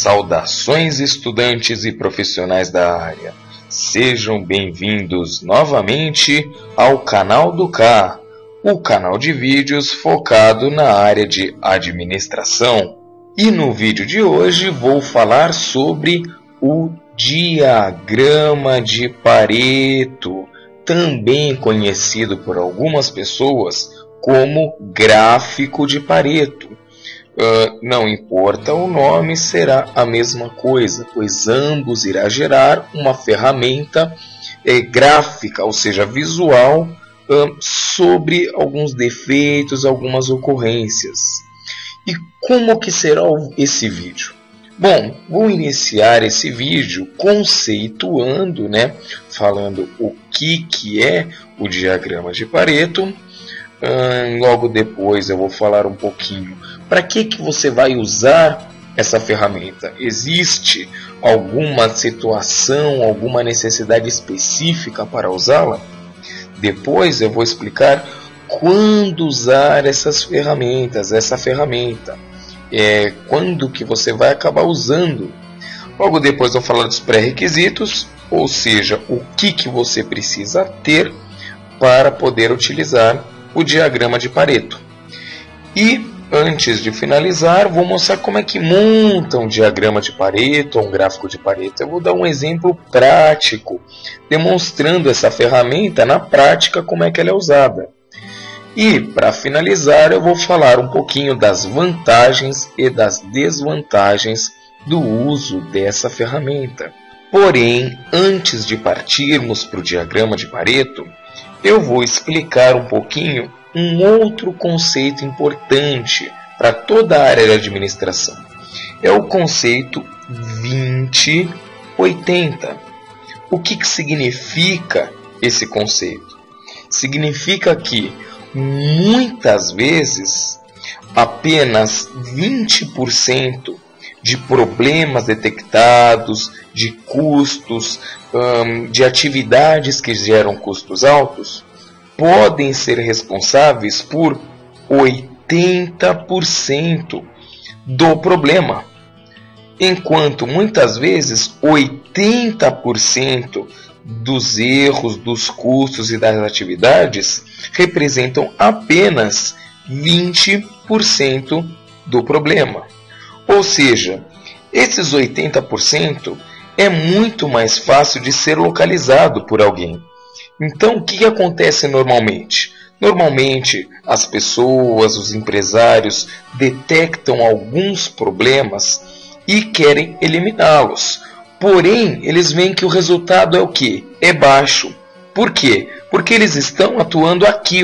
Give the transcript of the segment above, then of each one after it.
Saudações, estudantes e profissionais da área. Sejam bem-vindos novamente ao canal do K, o canal de vídeos focado na área de administração. E no vídeo de hoje vou falar sobre o diagrama de Pareto, também conhecido por algumas pessoas como gráfico de Pareto. Não importa o nome, será a mesma coisa, pois ambos irá gerar uma ferramenta gráfica, ou seja, visual, sobre alguns defeitos, algumas ocorrências. E como que será esse vídeo? Bom, vou iniciar esse vídeo conceituando, falando o que é o diagrama de Pareto. Logo depois eu vou falar um pouquinho para que você vai usar essa ferramenta. Existe alguma situação, alguma necessidade específica para usá-la? Depois eu vou explicar quando usar essas ferramentas, essa ferramenta. Quando que você vai acabar usando. Logo depois eu vou falar dos pré-requisitos, ou seja, o que você precisa ter para poder utilizar o diagrama de Pareto. E antes de finalizar, vou mostrar como é que monta um diagrama de Pareto ou um gráfico de Pareto. Eu vou dar um exemplo prático, demonstrando essa ferramenta na prática, como é que ela é usada. E para finalizar, eu vou falar um pouquinho das vantagens e das desvantagens do uso dessa ferramenta. Porém, antes de partirmos para o diagrama de Pareto, eu vou explicar um pouquinho um outro conceito importante para toda a área de administração. É o conceito 20-80. O que significa esse conceito? Significa que muitas vezes apenas 20% de problemas detectados, de custos, de atividades que geram custos altos, podem ser responsáveis por 80% do problema. Enquanto muitas vezes 80% dos erros, dos custos e das atividades representam apenas 20% do problema. Ou seja, esses 80% é muito mais fácil de ser localizado por alguém. Então, o que acontece normalmente? Normalmente, as pessoas, os empresários, detectam alguns problemas e querem eliminá-los. Porém, eles veem que o resultado é o quê? É baixo. Por quê? Porque eles estão atuando aqui,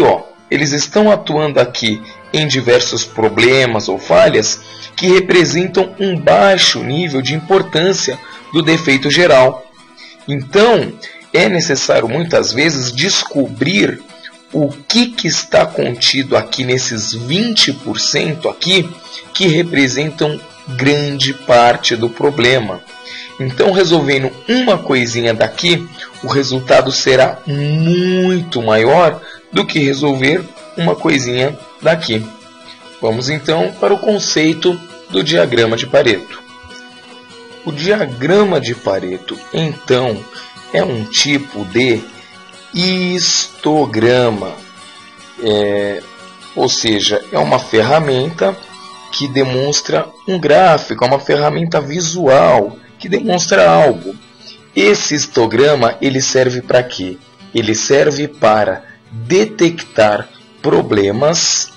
Eles estão atuando aqui em diversos problemas ou falhas que representam um baixo nível de importância do defeito geral. Então, é necessário muitas vezes descobrir o que está contido aqui nesses 20% aqui que representam grande parte do problema. Então, resolvendo uma coisinha daqui, o resultado será muito maior do que resolver uma coisinha daqui. Vamos então para o conceito do diagrama de Pareto. O diagrama de Pareto, então, é um tipo de histograma, ou seja, é uma ferramenta que demonstra um gráfico, é uma ferramenta visual que demonstra algo. Esse histograma ele serve para quê? Ele serve para detectar problemas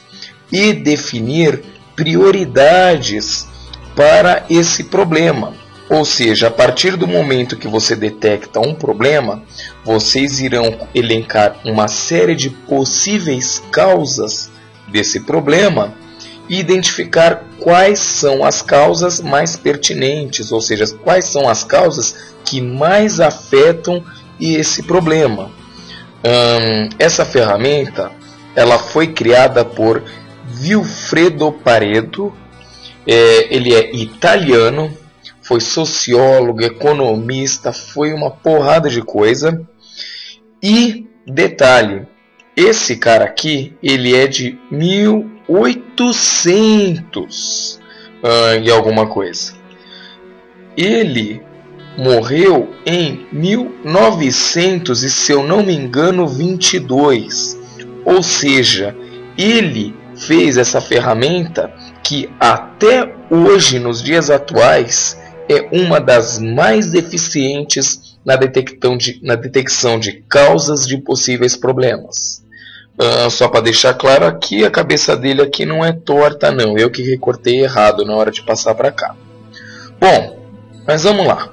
e definir prioridades para esse problema. Ou seja, a partir do momento que você detecta um problema, vocês irão elencar uma série de possíveis causas desse problema e identificar quais são as causas mais pertinentes, ou seja, quais são as causas que mais afetam esse problema. Essa ferramenta ela foi criada por Vilfredo Pareto, ele é italiano, foi sociólogo, economista, foi uma porrada de coisa. E detalhe, esse cara aqui, ele é de 1800 e alguma coisa. ele morreu em 1900 e, se eu não me engano, 22. Ou seja, ele fez essa ferramenta que até hoje, nos dias atuais, é uma das mais eficientes na detecção de causas de possíveis problemas. Só para deixar claro aqui, a cabeça dele aqui não é torta não, eu que recortei errado na hora de passar para cá. Bom, mas vamos lá.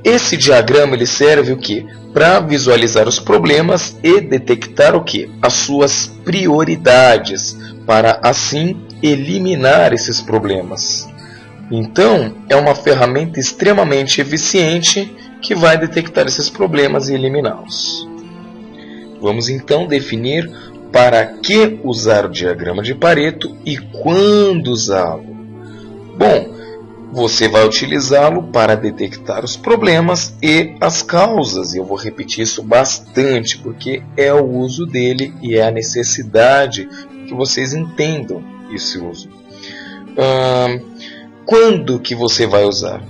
Esse diagrama ele serve o quê? Para visualizar os problemas e detectar o quê? As suas prioridades, para assim eliminar esses problemas. Então, é uma ferramenta extremamente eficiente que vai detectar esses problemas e eliminá-los. Vamos então definir para que usar o diagrama de Pareto e quando usá-lo. Bom, você vai utilizá-lo para detectar os problemas e as causas. Eu vou repetir isso bastante, porque é o uso dele e é a necessidade que vocês entendam esse uso. Quando que você vai usar?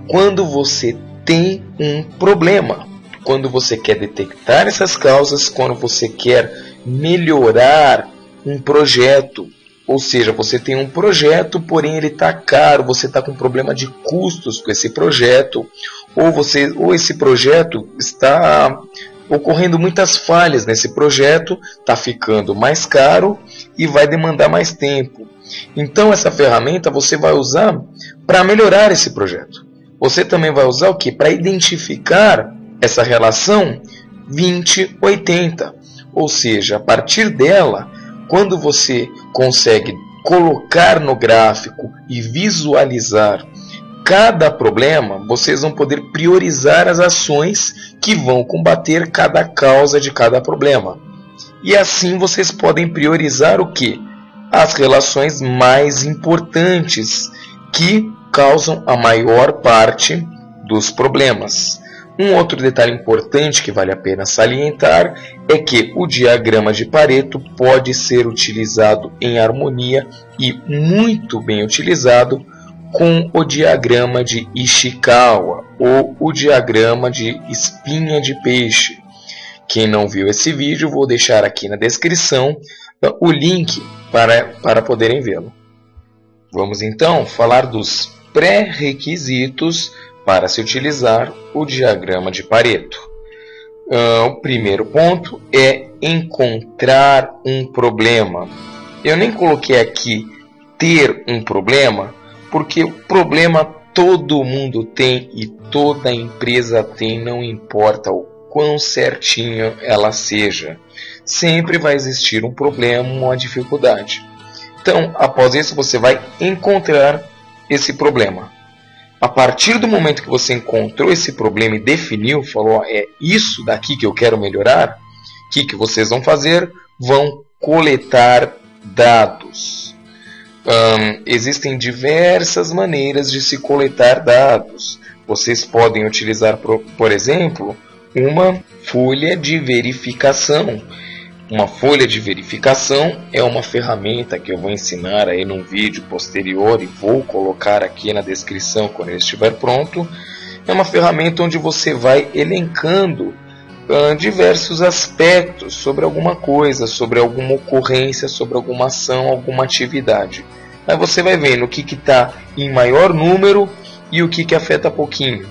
Quando você tem um problema. Quando você quer detectar essas causas, quando você quer melhorar um projeto. Ou seja, você tem um projeto, porém ele está caro, você está com problema de custos com esse projeto, ou esse projeto está ocorrendo muitas falhas nesse projeto, está ficando mais caro e vai demandar mais tempo. Então essa ferramenta você vai usar para melhorar esse projeto. Você também vai usar o que? Para identificar essa relação 20-80. Ou seja, a partir dela, quando você consegue colocar no gráfico e visualizar cada problema, vocês vão poder priorizar as ações que vão combater cada causa de cada problema. E assim vocês podem priorizar o quê? As relações mais importantes que causam a maior parte dos problemas. Um outro detalhe importante que vale a pena salientar é que o diagrama de Pareto pode ser utilizado em harmonia e muito bem utilizado com o diagrama de Ishikawa ou o diagrama de espinha de peixe. Quem não viu esse vídeo, vou deixar aqui na descrição o link para poderem vê-lo. Vamos então falar dos pré-requisitos para se utilizar o diagrama de Pareto. O primeiro ponto é encontrar um problema. Eu nem coloquei aqui ter um problema, porque o problema todo mundo tem e toda empresa tem, não importa o quão certinho ela seja. Sempre vai existir um problema, uma dificuldade. Então, após isso, você vai encontrar esse problema. A partir do momento que você encontrou esse problema e definiu, falou, é isso daqui que eu quero melhorar, o que vocês vão fazer? Vão coletar dados. Existem diversas maneiras de se coletar dados. Vocês podem utilizar, por exemplo, uma folha de verificação. Uma folha de verificação é uma ferramenta que eu vou ensinar aí num vídeo posterior e vou colocar aqui na descrição quando ele estiver pronto. É uma ferramenta onde você vai elencando diversos aspectos sobre alguma coisa, sobre alguma ocorrência, sobre alguma ação, alguma atividade. Aí você vai vendo o que está em maior número e o que afeta pouquinho.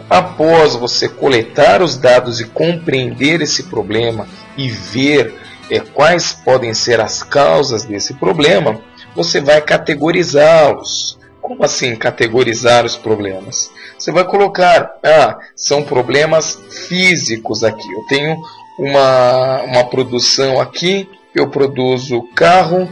Após você coletar os dados e compreender esse problema e ver quais podem ser as causas desse problema, você vai categorizá-los. Como assim categorizar os problemas? Você vai colocar, são problemas físicos aqui. Eu tenho uma produção aqui, eu produzo carro,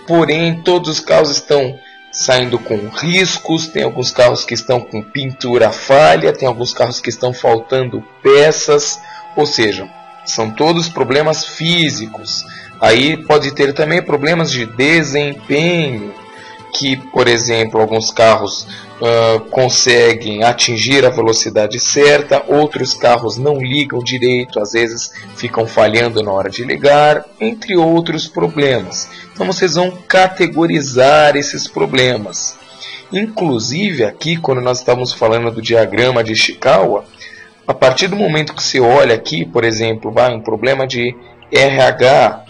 porém todos os carros estão saindo com riscos, tem alguns carros que estão com pintura falha, tem alguns carros que estão faltando peças, ou seja, são todos problemas físicos. Aí pode ter também problemas de desempenho, que, por exemplo, alguns carros conseguem atingir a velocidade certa, outros carros não ligam direito, às vezes ficam falhando na hora de ligar, entre outros problemas. Então vocês vão categorizar esses problemas. Inclusive aqui, quando nós estávamos falando do diagrama de Ishikawa, a partir do momento que você olha aqui, por exemplo, um problema de RH,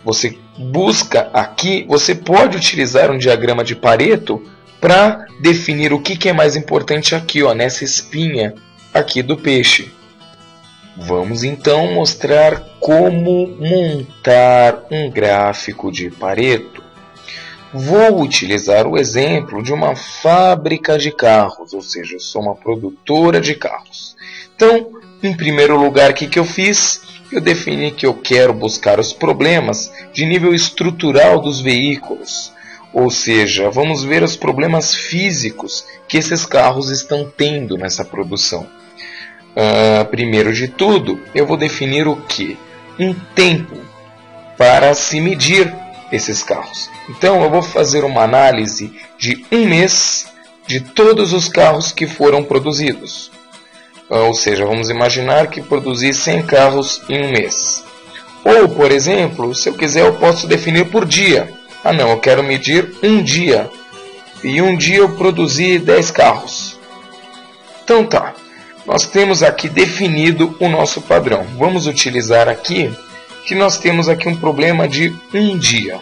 você busca aqui, você pode utilizar um diagrama de Pareto para definir o que é mais importante aqui, ó, nessa espinha aqui do peixe. Vamos então mostrar como montar um gráfico de Pareto. Vou utilizar o exemplo de uma fábrica de carros, ou seja, eu sou uma produtora de carros. Então, em primeiro lugar, o que eu fiz? Eu defini que eu quero buscar os problemas de nível estrutural dos veículos. Ou seja, vamos ver os problemas físicos que esses carros estão tendo nessa produção. Primeiro de tudo, eu vou definir o quê? Um tempo para se medir esses carros. Então, eu vou fazer uma análise de um mês de todos os carros que foram produzidos. Ou seja, vamos imaginar que produzi 100 carros em um mês. Ou, por exemplo, se eu quiser, eu posso definir por dia. Não, eu quero medir um dia. E um dia eu produzi 10 carros. Então tá, nós temos aqui definido o nosso padrão. Vamos utilizar aqui que nós temos aqui um problema de um dia.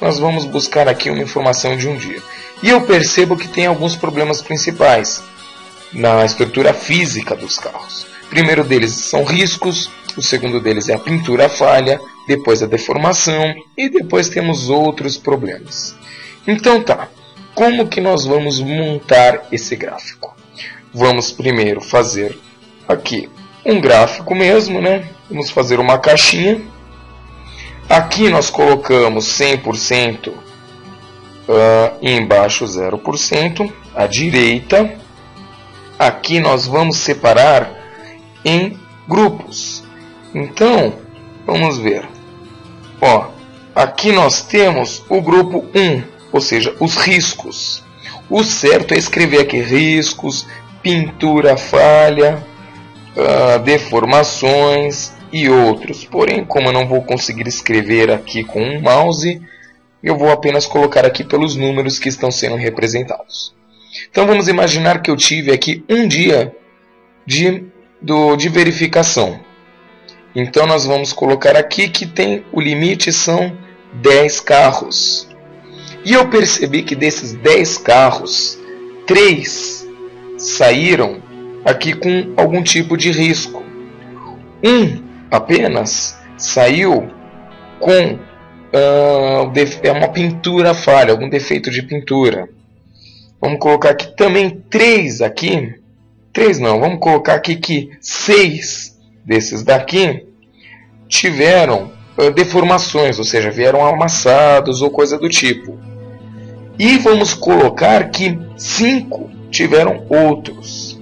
Nós vamos buscar aqui uma informação de um dia. E eu percebo que tem alguns problemas principais na estrutura física dos carros. O primeiro deles são riscos, o segundo deles é a pintura falha, depois a deformação e depois temos outros problemas. Então tá, como que nós vamos montar esse gráfico? Vamos primeiro fazer aqui um gráfico mesmo, né? Vamos fazer uma caixinha. Aqui nós colocamos 100% e embaixo 0%, à direita. Aqui nós vamos separar em grupos. Então, vamos ver. Ó, aqui nós temos o grupo 1, ou seja, os riscos. O certo é escrever aqui riscos, pintura falha, deformações e outros. Porém, como eu não vou conseguir escrever aqui com um mouse, eu vou apenas colocar aqui pelos números que estão sendo representados. Então vamos imaginar que eu tive aqui um dia de verificação. Então nós vamos colocar aqui que tem o limite são 10 carros. E eu percebi que desses 10 carros, 3 saíram aqui com algum tipo de risco. Um apenas saiu com uma pintura falha, algum defeito de pintura. Vamos colocar aqui também 3 aqui. 3 não, vamos colocar aqui que 6 desses daqui tiveram deformações, ou seja, vieram amassados ou coisa do tipo. E vamos colocar que 5 tiveram outros.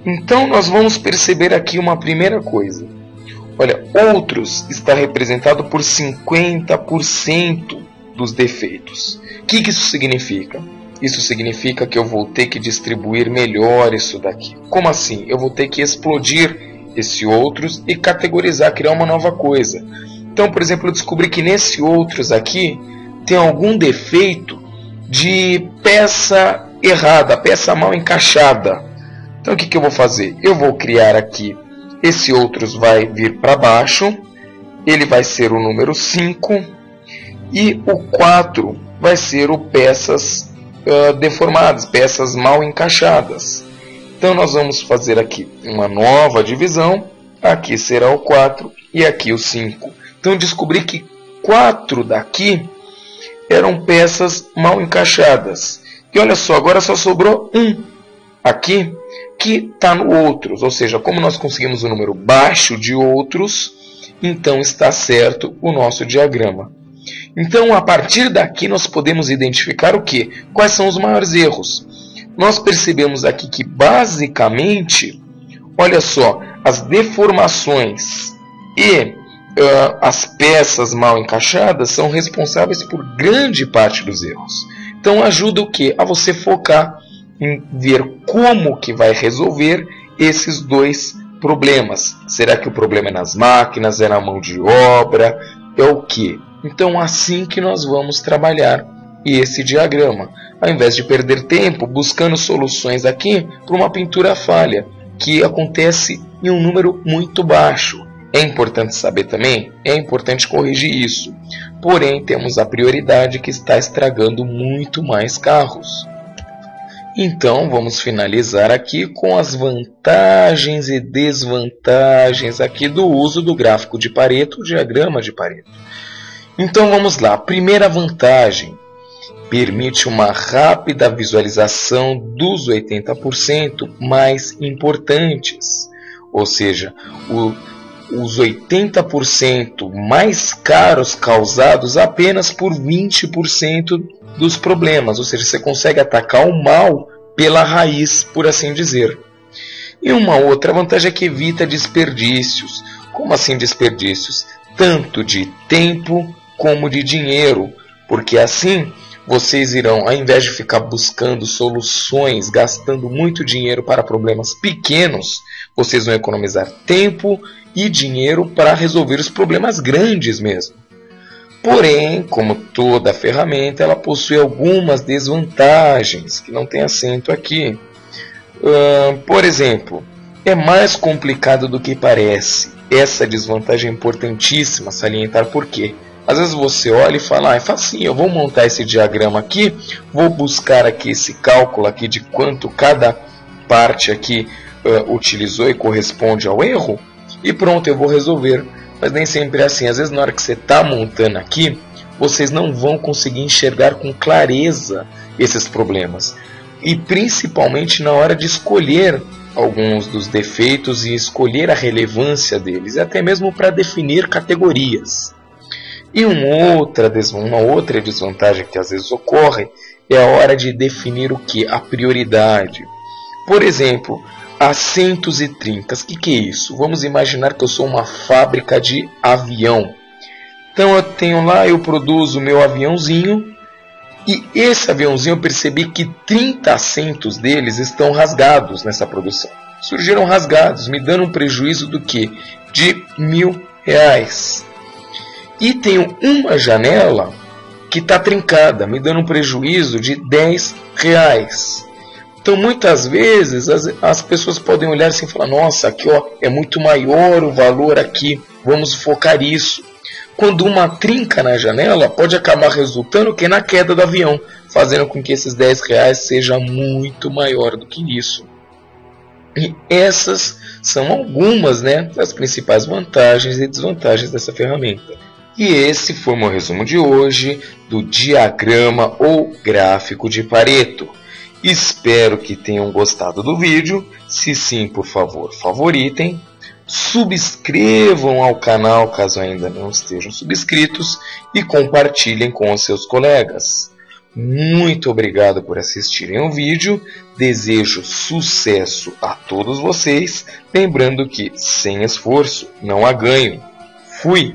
Então nós vamos perceber aqui uma primeira coisa. Olha, outros está representado por 50% dos defeitos. O que isso significa? Isso significa que eu vou ter que distribuir melhor isso daqui. Como assim? Eu vou ter que explodir esse outros e categorizar, criar uma nova coisa. Então, por exemplo, eu descobri que nesse outros aqui tem algum defeito de peça errada, peça mal encaixada. Então o que eu vou fazer? Eu vou criar aqui, esse outros vai vir para baixo, ele vai ser o número 5 e o 4 vai ser o peças deformadas, peças mal encaixadas. Então nós vamos fazer aqui uma nova divisão, aqui será o 4 e aqui o 5. Então eu descobri que 4 daqui eram peças mal encaixadas. E olha só, agora só sobrou um aqui que está no outros, ou seja, como nós conseguimos um número baixo de outros, então está certo o nosso diagrama. Então, a partir daqui, nós podemos identificar o quê? Quais são os maiores erros? Nós percebemos aqui que, basicamente, olha só, as deformações e as peças mal encaixadas são responsáveis por grande parte dos erros. Então, ajuda o quê? A você focar em ver como que vai resolver esses dois problemas. Será que o problema é nas máquinas, é na mão de obra, é o quê? Então assim que nós vamos trabalhar esse diagrama. ao invés de perder tempo buscando soluções aqui para uma pintura falha, que acontece em um número muito baixo. É importante saber também, é importante corrigir isso. Porém, temos a prioridade que está estragando muito mais carros. Então, vamos finalizar aqui com as vantagens e desvantagens aqui do uso do gráfico de Pareto, o diagrama de Pareto. Então, vamos lá. Primeira vantagem, permite uma rápida visualização dos 80% mais importantes. Ou seja, os 80% mais caros causados apenas por 20% dos problemas, ou seja, você consegue atacar o mal pela raiz, por assim dizer. E uma outra vantagem é que evita desperdícios. Como assim desperdícios? Tanto de tempo como de dinheiro, porque assim vocês irão, ao invés de ficar buscando soluções, gastando muito dinheiro para problemas pequenos, vocês vão economizar tempo e dinheiro para resolver os problemas grandes mesmo. Porém, como toda ferramenta, ela possui algumas desvantagens, que não tem acento aqui. Por exemplo, é mais complicado do que parece. Essa desvantagem é importantíssima salientar por quê. Às vezes você olha e fala, é facinho, eu vou montar esse diagrama aqui, vou buscar aqui esse cálculo aqui de quanto cada parte aqui utilizou e corresponde ao erro, e pronto, eu vou resolver. Mas nem sempre é assim. Às vezes na hora que você está montando aqui, vocês não vão conseguir enxergar com clareza esses problemas. E principalmente na hora de escolher alguns dos defeitos e escolher a relevância deles, e até mesmo para definir categorias. E uma outra desvantagem que às vezes ocorre é a hora de definir o que? A prioridade. Por exemplo, assentos e trincas. O que é isso? Vamos imaginar que eu sou uma fábrica de avião. Então eu tenho lá, eu produzo o meu aviãozinho, e esse aviãozinho eu percebi que 30 assentos deles estão rasgados nessa produção. Surgiram rasgados, me dando um prejuízo do que? De R$1.000. E tenho uma janela que está trincada, me dando um prejuízo de R$10. Então muitas vezes as pessoas podem olhar assim e falar, nossa, aqui ó, é muito maior o valor aqui, vamos focar isso. Quando uma trinca na janela pode acabar resultando que na queda do avião, fazendo com que esses R$10 seja muito maior do que isso. E essas são algumas, das principais vantagens e desvantagens dessa ferramenta. E esse foi o meu resumo de hoje do diagrama ou gráfico de Pareto. Espero que tenham gostado do vídeo. Se sim, por favor, favoritem. Subscrevam ao canal caso ainda não estejam subscritos e compartilhem com os seus colegas. Muito obrigado por assistirem o vídeo. Desejo sucesso a todos vocês. Lembrando que sem esforço não há ganho. Fui!